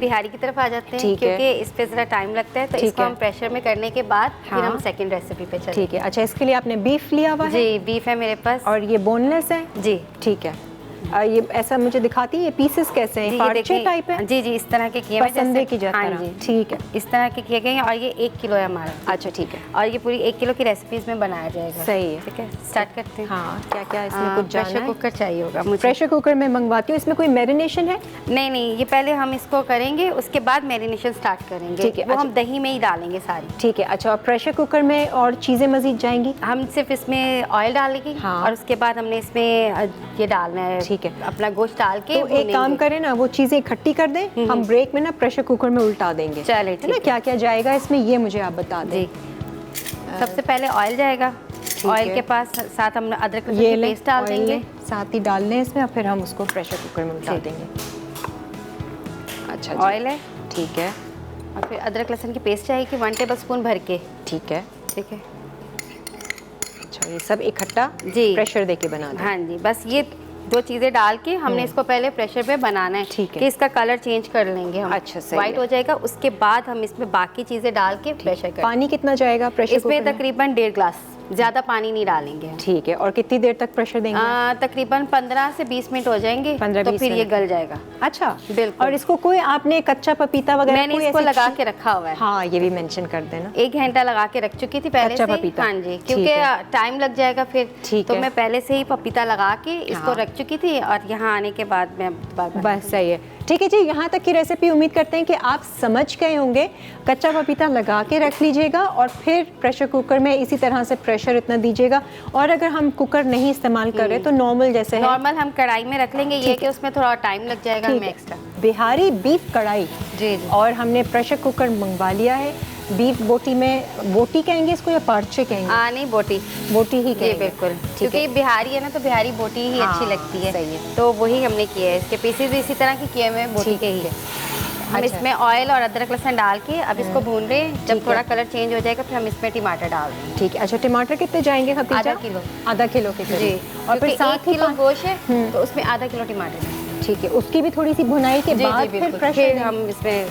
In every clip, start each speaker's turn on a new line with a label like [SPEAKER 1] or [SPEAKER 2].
[SPEAKER 1] बिहारी की तरफ आ जाते हैं, क्योंकि इस पे ज़रा टाइम लगता है, तो इसको हम प्रेशर में करने के बाद फिर हम सेकंड रेसिपी पे चलेंगे।
[SPEAKER 2] ठीक है। अच्छा, इसके लिए आपने बीफ लिया हुआ है?
[SPEAKER 1] जी, बीफ है मेरे पास।
[SPEAKER 2] और ये बोनलेस है?
[SPEAKER 1] जी,
[SPEAKER 2] ठीक है। ये ऐसा मुझे दिखाती है, ये पीसेस कैसे हैं? पार्चे टाइप है?
[SPEAKER 1] जी जी, इस तरह के किए
[SPEAKER 2] पसंदे की तरह।
[SPEAKER 1] हाँ जी,
[SPEAKER 2] ठीक है,
[SPEAKER 1] इस तरह के किए गए हैं। और ये 1 किलो है हमारा।
[SPEAKER 2] अच्छा ठीक है।
[SPEAKER 1] और ये पूरी 1 किलो की रेसिपीज में बनाया जाएगा।
[SPEAKER 2] सही है।
[SPEAKER 1] ठीक है, स्टार्ट करते हैं।
[SPEAKER 2] हाँ, क्या क्या इसमें कुछ जानना है?
[SPEAKER 1] प्रेशर कुकर चाहिए होगा मुझे।
[SPEAKER 2] प्रेशर कुकर में मंगवाती हूँ। इसमें कोई मैरिनेशन है?
[SPEAKER 1] नहीं नहीं, ये पहले हम इसको करेंगे, उसके बाद मैरिनेशन स्टार्ट करेंगे।
[SPEAKER 2] ठीक है,
[SPEAKER 1] वो हम दही में ही डालेंगे सारी।
[SPEAKER 2] ठीक है। अच्छा, और प्रेशर कुकर में और चीज़ें मजीद जाएंगी?
[SPEAKER 1] हम सिर्फ इसमें ऑयल डालेंगे।
[SPEAKER 2] हाँ।
[SPEAKER 1] और उसके बाद हमने इसमें ये डालना है,
[SPEAKER 2] ठीक है,
[SPEAKER 1] अपना गोश्त डाल के।
[SPEAKER 2] तो एक काम करें ना, वो चीज़ें इकट्ठी कर दें, हम ब्रेक में ना प्रेशर कुकर में उल्टा देंगे।
[SPEAKER 1] चले,
[SPEAKER 2] है ना? क्या क्या जाएगा इसमें, ये मुझे आप बता दें।
[SPEAKER 1] जी, सबसे पहले ऑयल जाएगा। ऑयल के पास साथ हम अदरक लहसुन की पेस्ट डाल देंगे,
[SPEAKER 2] साथ ही डाल लें इसमें, और फिर हम उसको प्रेशर कुकर में उल्टा देंगे। अच्छा,
[SPEAKER 1] ऑयल है,
[SPEAKER 2] ठीक है।
[SPEAKER 1] और फिर अदरक लहसुन की पेस्ट चाहिए 1 टेबल स्पून भर के।
[SPEAKER 2] ठीक है,
[SPEAKER 1] ठीक है।
[SPEAKER 2] अच्छा, ये सब इकट्ठा
[SPEAKER 1] जी
[SPEAKER 2] प्रेशर देके बना दें।
[SPEAKER 1] हाँ जी, बस ये 2 चीज़ें डाल के हमने इसको पहले प्रेशर पे बनाना है।
[SPEAKER 2] ठीक है,
[SPEAKER 1] कि इसका कलर चेंज कर लेंगे हम।
[SPEAKER 2] अच्छा, सही
[SPEAKER 1] व्हाइट हो जाएगा, उसके बाद हम इसमें बाकी चीज़ें डाल के प्रेशर कर।
[SPEAKER 2] पानी कितना जाएगा प्रेशर कुकर में?
[SPEAKER 1] इसमें तकरीबन 1.5 ग्लास, ज़्यादा पानी नहीं डालेंगे।
[SPEAKER 2] ठीक है। और कितनी देर तक प्रेशर देंगे?
[SPEAKER 1] तकरीबन 15 से 20 मिनट हो जाएंगे,
[SPEAKER 2] 15-20
[SPEAKER 1] तो फिर ये गल जाएगा।
[SPEAKER 2] अच्छा,
[SPEAKER 1] बिल्कुल।
[SPEAKER 2] और इसको कोई आपने कच्चा पपीता वगैरह
[SPEAKER 1] मैंने इसको लगा के रखा हुआ है।
[SPEAKER 2] हाँ, ये भी मेंशन कर देना।
[SPEAKER 1] 1 घंटा लगा के रख चुकी थी पहले
[SPEAKER 2] कच्चा
[SPEAKER 1] से।
[SPEAKER 2] पपीता?
[SPEAKER 1] हाँ जी, क्योंकि टाइम लग जाएगा फिर।
[SPEAKER 2] ठीक
[SPEAKER 1] तो
[SPEAKER 2] है।
[SPEAKER 1] मैं पहले से ही पपीता लगा के इसको रख चुकी थी, और यहाँ आने के बाद मैं
[SPEAKER 2] बस सही है। ठीक है जी, यहाँ तक की रेसिपी उम्मीद करते हैं कि आप समझ गए होंगे। कच्चा पपीता लगा के रख लीजिएगा और फिर प्रेशर कुकर में इसी तरह से प्रेशर इतना दीजिएगा। और अगर हम कुकर नहीं इस्तेमाल कर रहे तो नॉर्मल जैसे है,
[SPEAKER 1] नॉर्मल हम कढ़ाई में रख लेंगे। ये कि उसमें थोड़ा टाइम लग जाएगा हमें एक्स्ट्रा।
[SPEAKER 2] बिहारी बीफ कढ़ाई।
[SPEAKER 1] जी।
[SPEAKER 2] और हमने प्रेशर कुकर मंगवा लिया है। बीफ बोटी में, बोटी कहेंगे इसको या पार्चे कहेंगे?
[SPEAKER 1] नहीं, बोटी।
[SPEAKER 2] बोटी ही कहेंगे।
[SPEAKER 1] बिल्कुल, क्योंकि बिहारी है ना, तो बिहारी बोटी ही अच्छी लगती है।
[SPEAKER 2] सही है।
[SPEAKER 1] तो वही हमने किया है। इसके पीसेस भी इसी तरह के किए हुए बोटी के ही है। हम इसमें ऑयल और अदरक लहसुन डाल के अब इसको भून रहे हैं। जब थोड़ा कलर चेंज हो जाएगा फिर हम इसमें टमाटर डाल देंगे।
[SPEAKER 2] ठीक है। अच्छा, टमाटर कितने जाएंगे खतीजा?
[SPEAKER 1] आधा किलो।
[SPEAKER 2] आधा किलो के
[SPEAKER 1] जी।
[SPEAKER 2] करीब। और फिर
[SPEAKER 1] 1 किलो गोश्त है तो उसमें आधा किलो टमाटर।
[SPEAKER 2] ठीक है, उसकी भी थोड़ी सी भुनाई के बाद फिर
[SPEAKER 1] हम इसमें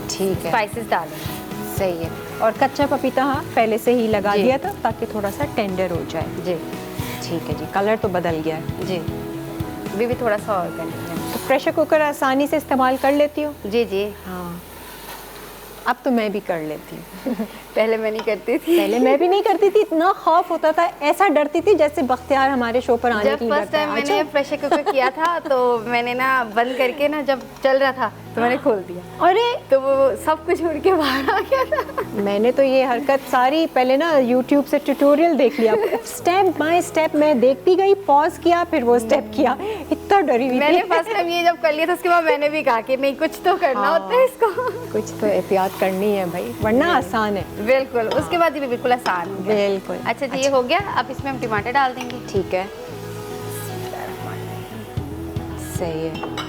[SPEAKER 2] ठीक है
[SPEAKER 1] स्पाइसेस डालेंगे।
[SPEAKER 2] सही है। और कच्चा पपीता हाँ पहले से ही लगा दिया था ताकि थोड़ा सा टेंडर हो जाए।
[SPEAKER 1] जी
[SPEAKER 2] ठीक है जी, कलर तो बदल गया है
[SPEAKER 1] जी, अभी भी थोड़ा सा और करना है।
[SPEAKER 2] तो प्रेशर कुकर आसानी से इस्तेमाल कर लेती हो?
[SPEAKER 1] जी जी
[SPEAKER 2] हाँ, अब तो मैं भी कर लेती हूँ।
[SPEAKER 1] पहले मैं नहीं करती थी।
[SPEAKER 2] पहले मैं भी नहीं करती थी, इतना खौफ होता था, ऐसा डरती थी जैसे बख्तियार हमारे शो पर आने की।
[SPEAKER 1] जब फर्स्ट टाइम मैंने प्रेशर कुकर किया था तो मैंने ना बंद करके ना, जब चल रहा था तो मैंने खोल दिया।
[SPEAKER 2] अरे
[SPEAKER 1] तो वो सब कुछ उड़ के बाहर आ गया था।
[SPEAKER 2] मैंने तो ये हरकत सारी पहले ना YouTube से ट्यूटोरियल देख लिया, स्टेप बाय स्टेप मैं देखती गई, पॉज किया, फिर वो स्टेप किया। इतना डरी हुई
[SPEAKER 1] मैंने फर्स्ट टाइम ये जब कर लिया था उसके बाद मैंने भी कहा कि नहीं, कुछ तो करना होता है इसको।
[SPEAKER 2] कुछ तो एहतियात करनी है भाई, वरना आसान है।
[SPEAKER 1] बिल्कुल, उसके बाद ये भी बिल्कुल आसान हो गया।
[SPEAKER 2] बिल्कुल।
[SPEAKER 1] अच्छा जी, ये हो गया। अब इसमें हम टमाटर डाल देंगे।
[SPEAKER 2] ठीक है, सही है।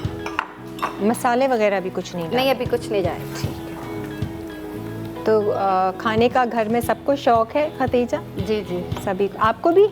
[SPEAKER 2] मसाले वगैरह भी कुछ नहीं?
[SPEAKER 1] नहीं, अभी कुछ नहीं जाए।
[SPEAKER 2] ठीक है। तो खाने का घर में सबको शौक है खतीजा?
[SPEAKER 1] जी जी,
[SPEAKER 2] सभी। आपको भी?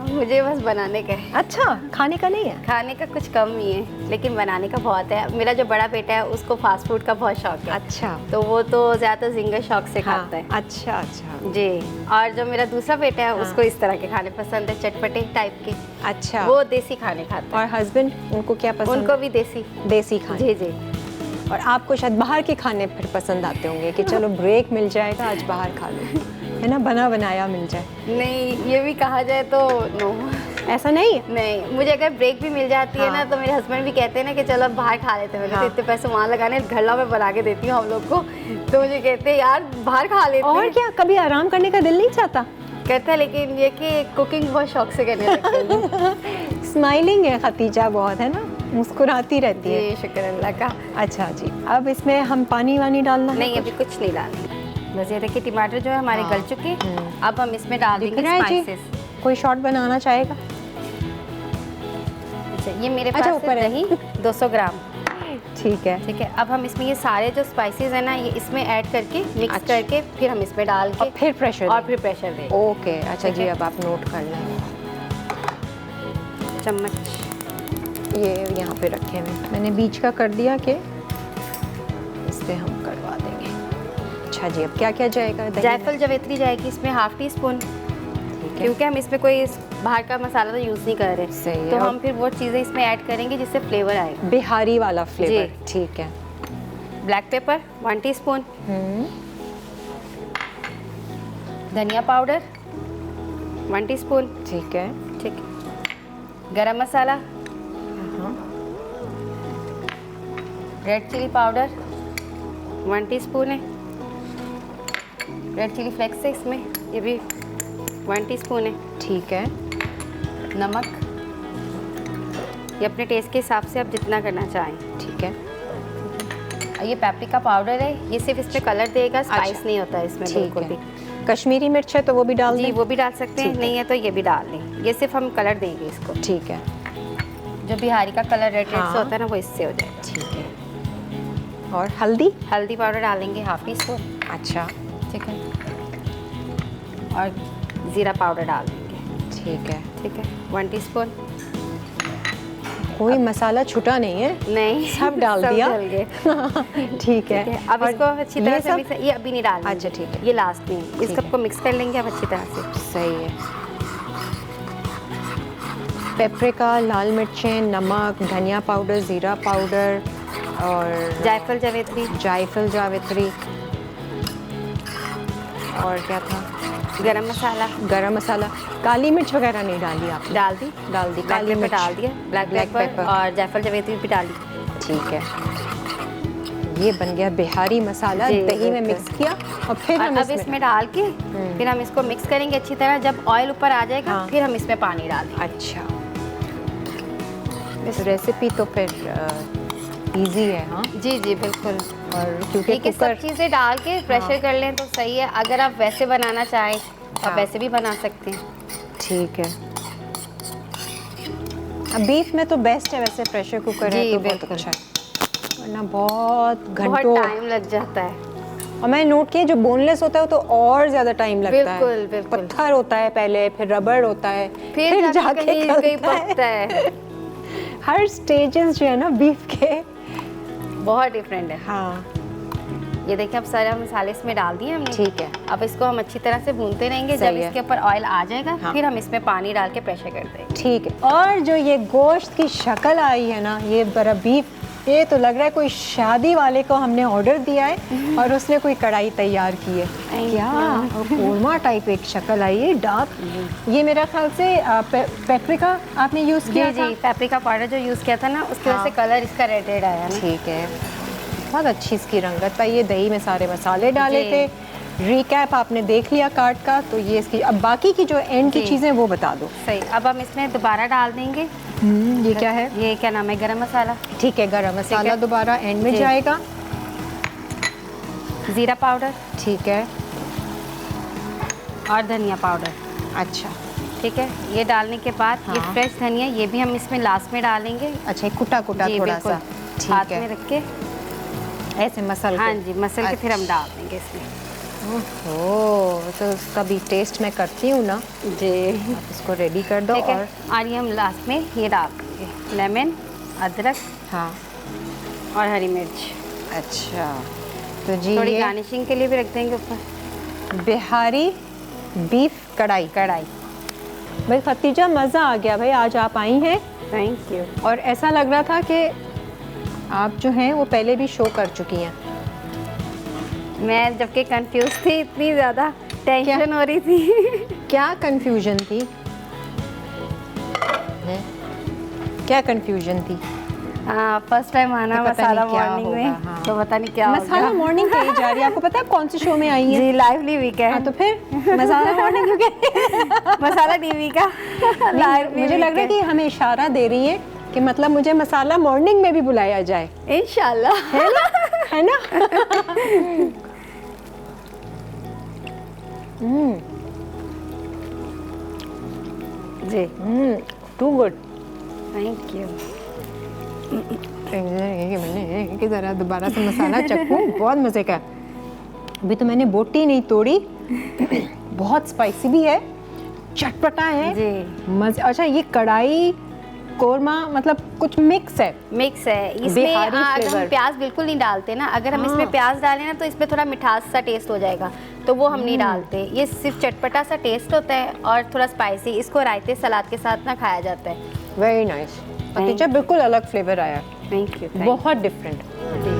[SPEAKER 1] मुझे बस बनाने का है।
[SPEAKER 2] अच्छा, खाने का नहीं है?
[SPEAKER 1] खाने का कुछ कम ही है, लेकिन बनाने का बहुत है। मेरा जो बड़ा बेटा है उसको फास्ट फूड का बहुत शौक है।
[SPEAKER 2] अच्छा,
[SPEAKER 1] तो वो तो ज़्यादा जिंगर शौक से खाता है।
[SPEAKER 2] अच्छा अच्छा
[SPEAKER 1] जी। और जो मेरा दूसरा बेटा है उसको इस तरह के खाने पसंद है, चटपटे टाइप के।
[SPEAKER 2] अच्छा,
[SPEAKER 1] वो देसी खाने खाता है।
[SPEAKER 2] और हस्बैंड, उनको क्या पसंद?
[SPEAKER 1] उनको भी देसी
[SPEAKER 2] देसी खाने।
[SPEAKER 1] जी जी।
[SPEAKER 2] और आपको शायद बाहर के खाने फिर पसंद आते होंगे कि चलो ब्रेक मिल जाएगा, आज बाहर खा लो, है ना, बना बनाया मिल जाए।
[SPEAKER 1] नहीं, ये भी कहा जाए तो नो,
[SPEAKER 2] ऐसा नहीं है?
[SPEAKER 1] नहीं, मुझे अगर ब्रेक भी मिल जाती है ना तो मेरे हस्बैंड भी कहते हैं ना कि चलो अब बाहर खा लेते हैं। इतने पैसे वहाँ लगाने, घर में बना के देती हूँ हम लोग को, तो मुझे कहते हैं यार बाहर खा लेते हैं।
[SPEAKER 2] और क्या, कभी आराम करने का दिल नहीं चाहता?
[SPEAKER 1] कहता है, लेकिन ये कि कुकिंग बहुत शौक से करने लगते हैं।
[SPEAKER 2] स्माइलिंग है खतीजा बहुत, है ना, मुस्कुराती रहती है।
[SPEAKER 1] जी, शुक्र अल्लाह का।
[SPEAKER 2] अच्छा जी, अब इसमें हम पानी वानी डालना है?
[SPEAKER 1] नहीं, अभी कुछ नहीं डालना। बस ये देखिए टमाटर जो है हमारे गल चुके। अब हम इसमें डाल देंगे स्पाइसेस।
[SPEAKER 2] कोई शॉट बनाना चाहेगा?
[SPEAKER 1] ये मेरे पास
[SPEAKER 2] ऊपर है
[SPEAKER 1] दही 200 ग्राम।
[SPEAKER 2] ठीक है।
[SPEAKER 1] ठीक है, अब हम इसमें ये सारे जो स्पाइसेस है ना, ये इसमें ऐड करके मिक्स करके फिर हम इसमें डाल के
[SPEAKER 2] और फिर प्रेशर
[SPEAKER 1] दें।
[SPEAKER 2] ओके, अच्छा जी, अब आप नोट कर लें।
[SPEAKER 1] चम्मच
[SPEAKER 2] ये यहाँ पे रखे हुए मैंने बीच का कर दिया कि पे हम करवा देंगे। अच्छा जी, अब क्या क्या जाएगा? दही
[SPEAKER 1] जायफल जवेत्री जाएगी इसमें ½ टीस्पून, क्योंकि हम इसमें कोई बाहर का मसाला तो यूज़ नहीं कर रहे।
[SPEAKER 2] सही है।
[SPEAKER 1] तो हम फिर वो चीज़ें इसमें ऐड करेंगे जिससे फ्लेवर आएगा,
[SPEAKER 2] बिहारी वाला फ्लेवर।
[SPEAKER 1] जी।
[SPEAKER 2] ठीक है।
[SPEAKER 1] ब्लैक पेपर 1 टीस्पून, धनिया पाउडर 1 टीस्पून,
[SPEAKER 2] ठीक है।
[SPEAKER 1] ठीक है। गरम मसाला, रेड चिली पाउडर 1 टीस्पून है, रेड चिली फ्लेक्स है इसमें, ये भी 1 टीस्पून है।
[SPEAKER 2] ठीक है।
[SPEAKER 1] नमक ये अपने टेस्ट के हिसाब से आप जितना करना चाहें।
[SPEAKER 2] ठीक है।
[SPEAKER 1] और ये पेपरिका पाउडर है, ये सिर्फ इसमें कलर देगा, स्पाइस नहीं होता है इसमें
[SPEAKER 2] ठीक
[SPEAKER 1] बिल्कुल
[SPEAKER 2] है।
[SPEAKER 1] भी।
[SPEAKER 2] कश्मीरी मिर्च है तो वो भी डाल
[SPEAKER 1] जी
[SPEAKER 2] दें?
[SPEAKER 1] वो भी डाल सकते हैं,
[SPEAKER 2] ठीक
[SPEAKER 1] नहीं है तो ये भी डाल दें। ये सिर्फ हम कलर देंगे इसको,
[SPEAKER 2] ठीक है।
[SPEAKER 1] जो बिहारी का कलर रेड रेड
[SPEAKER 2] हाँ।
[SPEAKER 1] से होता है ना, वो इससे हो जाएगा।
[SPEAKER 2] ठीक है। और हल्दी?
[SPEAKER 1] हल्दी पाउडर डालेंगे ½ टीस्पून,
[SPEAKER 2] अच्छा।
[SPEAKER 1] ठीक है। और ज़ीरा पाउडर डाल देंगे,
[SPEAKER 2] ठीक है।
[SPEAKER 1] ठीक है, 1 टीस्पून।
[SPEAKER 2] कोई मसाला छूटा नहीं है?
[SPEAKER 1] नहीं,
[SPEAKER 2] सब डाल दिया?
[SPEAKER 1] डल गए।
[SPEAKER 2] ठीक है।
[SPEAKER 1] ठीक है, अब
[SPEAKER 2] और
[SPEAKER 1] इसको अच्छी तरह
[SPEAKER 2] ये
[SPEAKER 1] से
[SPEAKER 2] सब?
[SPEAKER 1] ये अभी नहीं डालना।
[SPEAKER 2] अच्छा, ठीक है।
[SPEAKER 1] ये लास्ट में, इस
[SPEAKER 2] ठीक है।
[SPEAKER 1] सबको मिक्स कर लेंगे अब अच्छी तरह से।
[SPEAKER 2] सही है। पेपरिका, लाल मिर्चें, नमक, धनिया पाउडर, ज़ीरा पाउडर और
[SPEAKER 1] जायफल जवेत्री,
[SPEAKER 2] जायफल जावित्री, और क्या था?
[SPEAKER 1] गरम मसाला
[SPEAKER 2] गरम मसाला। काली मिर्च वगैरह नहीं डाली आपने?
[SPEAKER 1] डाल दी,
[SPEAKER 2] डाल दी।
[SPEAKER 1] ब्लैक
[SPEAKER 2] काली
[SPEAKER 1] पेपर
[SPEAKER 2] मिर्च
[SPEAKER 1] डाल दिया, ब्लैक पेपर
[SPEAKER 2] पेपर।
[SPEAKER 1] और जायफल जवेत्री भी डाली।
[SPEAKER 2] ठीक है। ये बन गया बिहारी मसाला,
[SPEAKER 1] जी,
[SPEAKER 2] दही में
[SPEAKER 1] बिल्कुल।
[SPEAKER 2] मिक्स किया और फिर
[SPEAKER 1] और
[SPEAKER 2] हम
[SPEAKER 1] अब इसमें डाल के फिर हम इसको मिक्स करेंगे अच्छी तरह। जब ऑयल ऊपर आ जाएगा
[SPEAKER 2] हाँ।
[SPEAKER 1] फिर हम इसमें पानी डाल देंगे।
[SPEAKER 2] अच्छा। इस रेसिपी तो फिर इजी है। हाँ,
[SPEAKER 1] जी जी बिल्कुल।
[SPEAKER 2] और क्योंकि
[SPEAKER 1] ठीक है, सब
[SPEAKER 2] कुकर
[SPEAKER 1] चीज़ें डाल के प्रेशर कर लें तो सही है। अगर आप वैसे बनाना चाहें तो
[SPEAKER 2] हाँ।
[SPEAKER 1] आप वैसे भी बना सकते हैं।
[SPEAKER 2] ठीक है। अब बीफ में तो बेस्ट है वैसे प्रेशर कुकर है
[SPEAKER 1] जी,
[SPEAKER 2] तो बहुत
[SPEAKER 1] बिल्कुल।
[SPEAKER 2] अच्छा है, वरना बहुत
[SPEAKER 1] बहुत
[SPEAKER 2] घंटों।
[SPEAKER 1] टाइम लग जाता है।
[SPEAKER 2] और मैंने नोट किया जो बोनलेस होता है वो तो और ज्यादा टाइम लगता है।
[SPEAKER 1] बिल्कुल, बिल्कुल।
[SPEAKER 2] पत्थर होता है पहले, फिर रबड़ होता है,
[SPEAKER 1] फिर जाके कहीं कहीं
[SPEAKER 2] गलता है।
[SPEAKER 1] पकता है।
[SPEAKER 2] हर स्टेजेस जो है ना बीफ के।
[SPEAKER 1] बहुत डिफरेंट है।
[SPEAKER 2] हाँ,
[SPEAKER 1] ये देखिए अब सारे मसाले इसमें डाल दिए हमने।
[SPEAKER 2] ठीक है।
[SPEAKER 1] अब इसको हम अच्छी तरह से भूनते रहेंगे।
[SPEAKER 2] सही
[SPEAKER 1] जब
[SPEAKER 2] है।
[SPEAKER 1] इसके ऊपर ऑयल आ जाएगा
[SPEAKER 2] हाँ।
[SPEAKER 1] फिर हम इसमें पानी डाल के प्रेशर कर देंगे।
[SPEAKER 2] ठीक है। और जो ये गोश्त की शक्ल आई है ना, ये बड़ा बीफ, ये तो लग रहा है कोई शादी वाले को हमने ऑर्डर दिया है और उसने कोई कढ़ाई तैयार की है। क्या कोरमा टाइप एक शक्ल आई है, डार्क। ये मेरा ख्याल से पेपरिका आपने यूज़ किया
[SPEAKER 1] जी
[SPEAKER 2] था?
[SPEAKER 1] जी, पेपरिका पाउडर जो यूज़ किया था ना, उसकी वजह से कलर इसका रेड रेड आया ना।
[SPEAKER 2] ठीक है। बहुत अच्छी इसकी रंगत पाई। ये दही में सारे मसाले डाले
[SPEAKER 1] जी।
[SPEAKER 2] थे। रिकैप आपने देख लिया कार्ड का, तो ये इसकी अब बाकी की जो एंड की
[SPEAKER 1] जी।
[SPEAKER 2] चीज़ें वो बता दो।
[SPEAKER 1] सही, अब हम इसमें दोबारा डाल देंगे।
[SPEAKER 2] ये क्या है?
[SPEAKER 1] ये क्या नाम है, गरम मसाला,
[SPEAKER 2] ठीक है, गरम मसाला
[SPEAKER 1] है।
[SPEAKER 2] दोबारा एंड में
[SPEAKER 1] जी।
[SPEAKER 2] जाएगा।
[SPEAKER 1] ज़ीरा पाउडर
[SPEAKER 2] ठीक है।
[SPEAKER 1] और धनिया पाउडर।
[SPEAKER 2] अच्छा
[SPEAKER 1] ठीक है, ये डालने के बाद ये
[SPEAKER 2] हाँ।
[SPEAKER 1] फ्रेश धनिया, ये भी हम इसमें लास्ट में डालेंगे।
[SPEAKER 2] अच्छा, एक कुटा कुटा
[SPEAKER 1] जी
[SPEAKER 2] थोड़ा
[SPEAKER 1] बिल्कुल,
[SPEAKER 2] सा।
[SPEAKER 1] हाथ
[SPEAKER 2] ठीक
[SPEAKER 1] में
[SPEAKER 2] है।
[SPEAKER 1] रख के,
[SPEAKER 2] ऐसे मसल
[SPEAKER 1] हाँ
[SPEAKER 2] के।
[SPEAKER 1] जी, मसल के फिर हम डाल देंगे इसमें।
[SPEAKER 2] ओह, तो उसका भी टेस्ट मैं करती हूँ ना।
[SPEAKER 1] जी
[SPEAKER 2] आप इसको रेडी कर दो।
[SPEAKER 1] ठीक है।
[SPEAKER 2] और
[SPEAKER 1] और ये हम लास्ट में ये डाल देंगे, लेमन, अदरक
[SPEAKER 2] हाँ,
[SPEAKER 1] और हरी मिर्च।
[SPEAKER 2] अच्छा, तो जी
[SPEAKER 1] थोड़ी
[SPEAKER 2] ये
[SPEAKER 1] गार्निशिंग के लिए भी रख देंगे ऊपर।
[SPEAKER 2] बिहारी बीफ कढ़ाई।
[SPEAKER 1] कढ़ाई।
[SPEAKER 2] भाई खतीजा, मज़ा आ गया भाई, आज आप आई हैं।
[SPEAKER 1] Thank you.
[SPEAKER 2] और ऐसा लग रहा था कि आप जो हैं वो पहले भी शो कर चुकी हैं।
[SPEAKER 1] मैं जबकि कंफ्यूज थी, इतनी ज़्यादा टेंशन हो रही थी।
[SPEAKER 2] क्या कंफ्यूजन थी? क्या कंफ्यूजन थी?
[SPEAKER 1] हाँ, फर्स्ट टाइम आना
[SPEAKER 2] तो पता
[SPEAKER 1] मसाला
[SPEAKER 2] नहीं क्या
[SPEAKER 1] मॉर्निंग में,
[SPEAKER 2] होगा, हाँ।
[SPEAKER 1] तो पता नहीं क्या
[SPEAKER 2] मसाला
[SPEAKER 1] होगा।
[SPEAKER 2] मॉर्निंग कही जा रही है, आपको पता है कौन से शो में आई है?
[SPEAKER 1] जी, लाइवली वीकेंड।
[SPEAKER 2] हाँ, तो फिर मसाला मॉर्निंग क्यों कह
[SPEAKER 1] मसाला टीवी का
[SPEAKER 2] नहीं, मुझे लग रहा है कि हमें इशारा दे रही है कि मतलब मुझे मसाला मॉर्निंग में भी बुलाया जाए।
[SPEAKER 1] इंशाल्लाह।
[SPEAKER 2] है ना? है ना?
[SPEAKER 1] जी,
[SPEAKER 2] टू गुड।
[SPEAKER 1] Thank you.
[SPEAKER 2] मैंने कि जरा दोबारा से मसाला चखूं, बहुत मज़े का है। अभी तो मैंने बोटी नहीं तोड़ी। बहुत स्पाइसी भी है, चटपटा है
[SPEAKER 1] जी।
[SPEAKER 2] मज़े। अच्छा, ये कढ़ाई कोरमा मतलब कुछ मिक्स है।
[SPEAKER 1] मिक्स है इसमें।
[SPEAKER 2] बिहारी
[SPEAKER 1] अगर
[SPEAKER 2] फ्लेवर।
[SPEAKER 1] हम प्याज बिल्कुल नहीं डालते ना, अगर हम इसमें प्याज डालें ना तो इसमें थोड़ा मिठास सा टेस्ट हो जाएगा, तो वो हम नहीं डालते। ये सिर्फ चटपटा सा टेस्ट होता है और थोड़ा स्पाइसी। इसको रायते सलाद के साथ ना खाया जाता है।
[SPEAKER 2] Very nice. टीचर बिल्कुल अलग फ्लेवर आया,
[SPEAKER 1] थैंक यू।
[SPEAKER 2] बहुत डिफरेंट।